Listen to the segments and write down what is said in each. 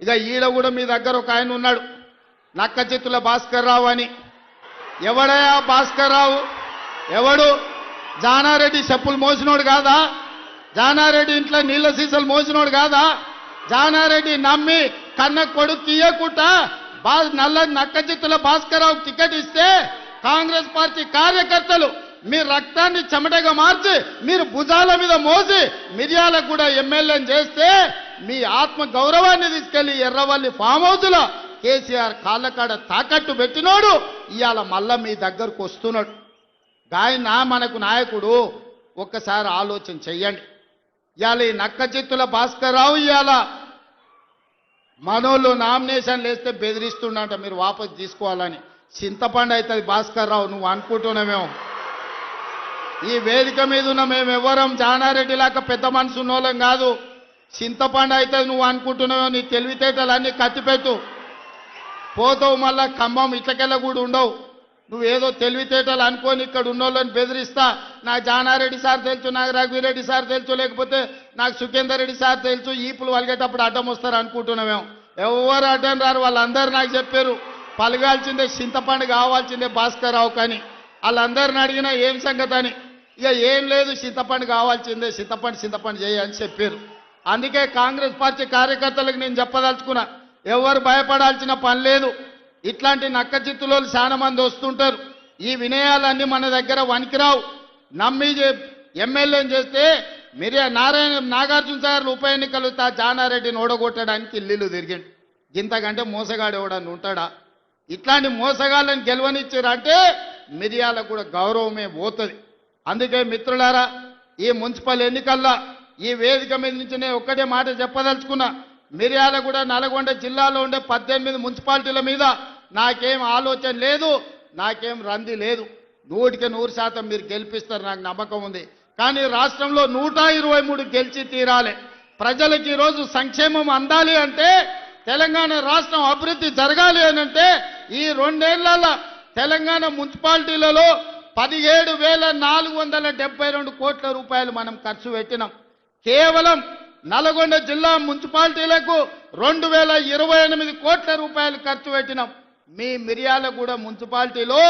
ఇక ఈడ కూడా మీ దగ్గర ఒక ఆయన ఉన్నాడు, నక్క చిత్తుల భాస్కర్ రావు అని. ఎవడయా భాస్కర్ రావు? ఎవడు? జానారెడ్డి చెప్పులు మోసినోడు కాదా? జానారెడ్డి ఇంట్లో నీళ్ళ సీసాలు మోసినోడు కాదా? జానారెడ్డి నమ్మి కన్న కొడుకు ఇయ్యకుండా నల్ల నక్క చిత్తుల భాస్కర్ రావు టికెట్ ఇస్తే కాంగ్రెస్ పార్టీ కార్యకర్తలు మీ రక్తాన్ని చెమటగా మార్చి మీరు భుజాల మీద మోసి మిర్యాలకు కూడా ఎమ్మెల్యేని చేస్తే మీ ఆత్మ గౌరవాన్ని తీసుకెళ్లి ఎర్రవల్లి ఫామ్ హౌస్లో కేసీఆర్ కాళ్ళకాడ తాకట్టు పెట్టినోడు ఇవాళ మళ్ళా మీ దగ్గరకు వస్తున్నాడు. గాయన మనకు నాయకుడు. ఒక్కసారి ఆలోచన చెయ్యండి. ఇవాళ ఈ నక్క చిత్తుల భాస్కర్ రావు ఇవాళ మనోళ్ళు నామినేషన్లు వేస్తే బెదిరిస్తుండంట మీరు వాపసు తీసుకోవాలని. చింతపండు అవుతుంది భాస్కర్ రావు, నువ్వు అనుకుంటున్నామేమో. ఈ వేదిక మీద ఉన్న మేము ఎవరం జానారెడ్డి లాగా పెద్ద మనసు ఉన్నోళ్ళం కాదు. చింతపండు అవుతుంది నువ్వు అనుకుంటున్నావో, నీ తెలివితేటలన్నీ కట్టిపెట్టు. పోతావు మళ్ళా ఖమ్మం ఇట్లకెళ్ళ కూడా ఉండవు. నువ్వేదో తెలివితేటలు అనుకొని ఇక్కడ ఉన్నోళ్ళని బెదిరిస్తా. నాకు జానారెడ్డి సార్ తెలుసు, నాకు రఘువీరెడ్డి సార్ తెలుసు, లేకపోతే నాకు సుఖేందర్ రెడ్డి సార్ తెలుసు, ఈపులు వలిగేటప్పుడు అడ్డం వస్తారు అనుకుంటున్నామేమో. ఎవరు అడ్డం రారు, వాళ్ళందరూ నాకు చెప్పారు పలగాల్సిందే చింతపండు కావాల్సిందే భాస్కర్ రావు కానీ. వాళ్ళందరిని అడిగినా ఏం సంగతి అని. ఇక ఏం లేదు చింతపండు కావాల్సిందే, చింతపండు చేయని చెప్పారు. అందుకే కాంగ్రెస్ పార్టీ కార్యకర్తలకు నేను చెప్పదలుచుకున్నా, ఎవరు భయపడాల్సిన పని లేదు. ఇట్లాంటి నక్క చిత్తులో చాలా మంది వస్తుంటారు. ఈ వినయాలన్నీ మన దగ్గర వనికిరావు. నమ్మి ఎమ్మెల్యేని చేస్తే నాగార్జున సాగర్ ఉప ఎన్నికలు జానారెడ్డిని ఓడగొట్టడానికి ఇల్లు తిరిగిండు. ఇంతకంటే మోసగాడు ఎవడని ఉంటాడా? ఇట్లాంటి మోసగాళ్ళని గెలవనిచ్చారంటే మిర్యాలకు కూడా గౌరవమే పోతుంది. అందుకే మిత్రులారా, ఈ మున్సిపల్ ఎన్నికల్లో ఈ వేదిక మీద నుంచి నేను ఒక్కటే మాట చెప్పదలుచుకున్నా. మిర్యాల కూడా నల్గొండ జిల్లాలో ఉండే 18 మున్సిపాలిటీల మీద నాకేం ఆలోచన లేదు, నాకేం రంది లేదు. 100% మీరు గెలిపిస్తారు, నాకు నమ్మకం ఉంది. కానీ రాష్ట్రంలో 123 గెలిచి తీరాలి. ప్రజలకు ఈరోజు సంక్షేమం అందాలి అంటే, తెలంగాణ రాష్ట్రం అభివృద్ధి జరగాలి అని అంటే ఈ 2 ఏళ్లలో తెలంగాణ మున్సిపాలిటీలలో 17,472 కోట్ల రూపాయలు మనం ఖర్చు పెట్టినాం. కేవలం నల్గొండ జిల్లా మున్సిపాలిటీలకు 2,028 కోట్ల రూపాయలు ఖర్చు పెట్టినాం. మీ మిర్యాలగూడ మున్సిపాలిటీలో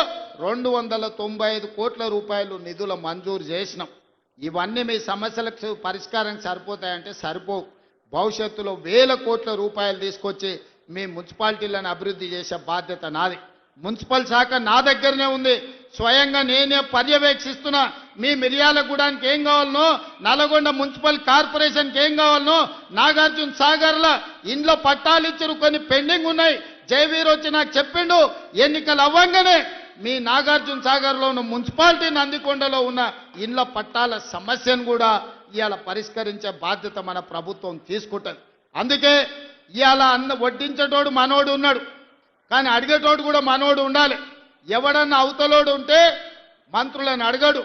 295 కోట్ల రూపాయలు నిధుల మంజూరు చేసినాం. ఇవన్నీ మీ సమస్యలకు పరిష్కారం సరిపోతాయంటే సరిపోవు. భవిష్యత్తులో 1000 కోట్ల రూపాయలు తీసుకొచ్చి మీ మున్సిపాలిటీలను అభివృద్ధి చేసే బాధ్యత నాది. మున్సిపల్ శాఖ నా దగ్గరనే ఉంది. స్వయంగా నేనే పర్యవేక్షిస్తున్నా. మీ మిర్యాలగూడానికి ఏం కావాలనో, నల్గొండ మున్సిపల్ కార్పొరేషన్కి ఏం కావాలనో, నాగార్జున సాగర్ల ఇండ్ల పట్టాలు ఇచ్చారు, కొన్ని పెండింగ్ ఉన్నాయి. జయవీర్ వచ్చి నాకు చెప్పిండు, ఎన్నికలు అవ్వంగానే మీ నాగార్జున సాగర్లో ఉన్న మున్సిపాలిటీ నందికొండలో ఉన్న ఇండ్ల పట్టాల సమస్యను కూడా ఇవాళ పరిష్కరించే బాధ్యత మన ప్రభుత్వం తీసుకుంటుంది. అందుకే ఇవాళ వడ్డించేటోడు మనోడు ఉన్నాడు, కానీ అడిగేటోడు కూడా మనోడు ఉండాలి. ఎవడన్నా అవతలోడు ఉంటే మంత్రులను అడగడు,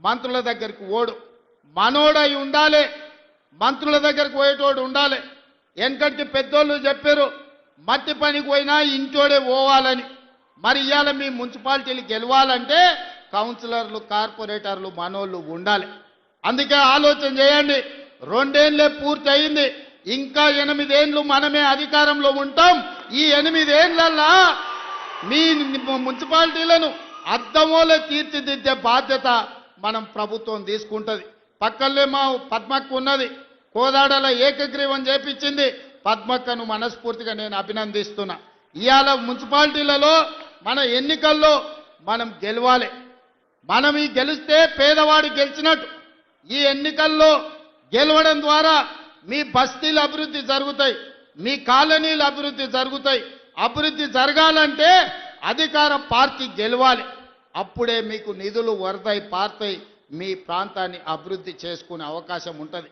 మంత్రుల దగ్గరికి ఓడు. మనోడై ఉండాలి, మంత్రుల దగ్గరికి పోయేటోడు ఉండాలి. వెనకటి పెద్దోళ్ళు చెప్పారు, మట్టి పనికి పోయినా ఇంటోడే పోవాలని. మరి ఇవాళ మీ మున్సిపాలిటీలు గెలవాలంటే కౌన్సిలర్లు, కార్పొరేటర్లు మనోళ్ళు ఉండాలి. అందుకే ఆలోచన చేయండి. 2 ఏళ్లే పూర్తి అయింది, ఇంకా 8 ఏళ్ళు మనమే అధికారంలో ఉంటాం. ఈ 8 ఏళ్లల్లా మీ మున్సిపాలిటీలను అద్దమోలే తీర్చిదిద్దే బాధ్యత మనం ప్రభుత్వం తీసుకుంటుంది. పక్కనే మా పద్మక్క ఉన్నది, కోదాడల ఏకగ్రీవం చేపించింది. పద్మక్కను మనస్ఫూర్తిగా నేను అభినందిస్తున్నా. ఇవాళ మున్సిపాలిటీలలో మన ఎన్నికల్లో మనం గెలవాలి. మనం ఈ గెలిస్తే పేదవాడు గెలిచినట్టు. ఈ ఎన్నికల్లో గెలవడం ద్వారా మీ బస్తీలు అభివృద్ధి జరుగుతాయి, మీ కాలనీలు అభివృద్ధి జరుగుతాయి. అభివృద్ధి జరగాలంటే అధికార పార్టీ గెలవాలి. అప్పుడే మీకు నిధులు వరదై పారుతాయి, మీ ప్రాంతాన్ని అభివృద్ధి చేసుకునే అవకాశం ఉంటుంది.